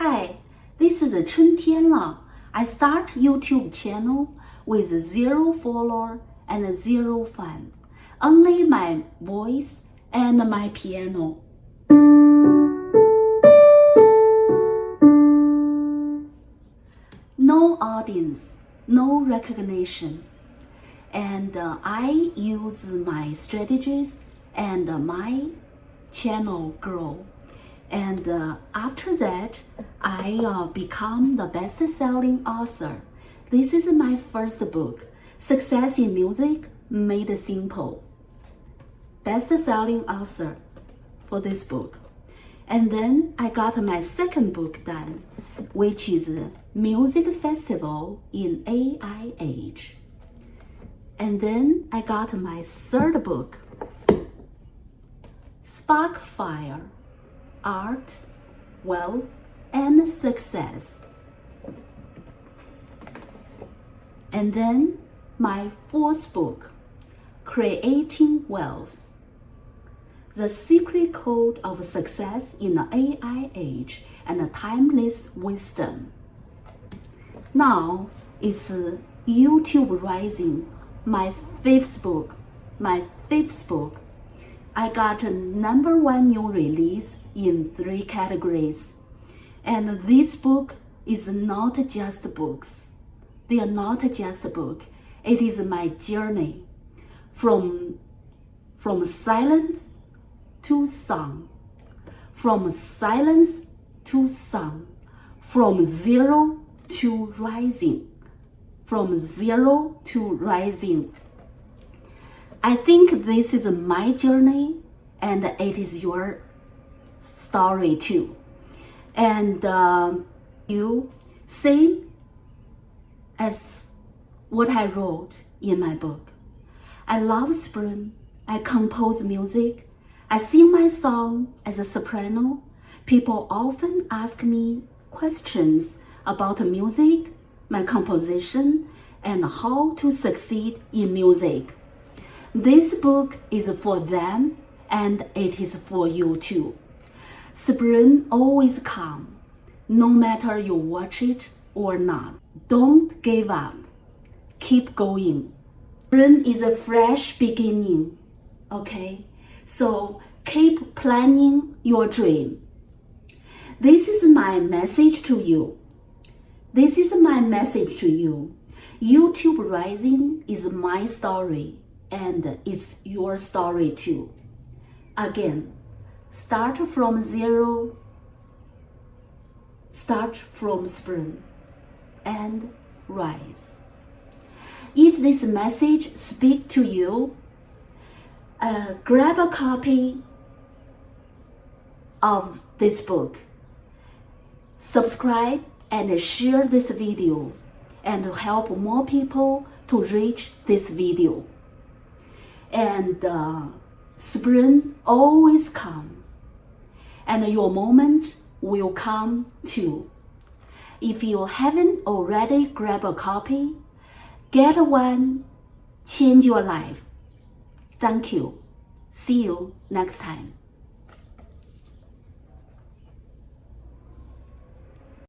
Hi, this is 春天了. I start YouTube channel with 0 follower and 0 fan. Only my voice and my piano. No audience, no recognition. And I use my strategies and my channel grow. And after that, I become the best-selling author. This is my first book, Success in Music Made Simple. Best-selling author for this book. And then I got my second book done, which is Music Festival in AI Age. And then I got my third book, Sparkfire, Art, Wealth, and Success. And then my fourth book, Creating Wealth, The Secret Code of Success in the AI Age and Timeless Wisdom. Now it's YouTube Rising, my fifth book. I got a #1 new release in 3 categories. And this book is not just books. They are not just a book. It is my journey from silence to song, from silence to song, from zero to rising, from zero to rising. I think this is my journey and it is your story too. And you, same as what I wrote in my book. I love spring. I compose music. I sing my song as a soprano. People often ask me questions about music, my composition, and how to succeed in music. This book is for them and it is for you too. Spring always comes, no matter you watch it or not. Don't give up. Keep going. Spring is a fresh beginning, okay? So keep planning your dream. This is my message to you. YouTube Rising is my story and it's your story too. Again, start from zero, start from spring, and rise. If this message speaks to you, grab a copy of this book, subscribe and share this video and help more people to reach this video. And spring always comes, and your moment will come too. If you haven't already grabbed a copy, get one, change your life. Thank you. See you next time.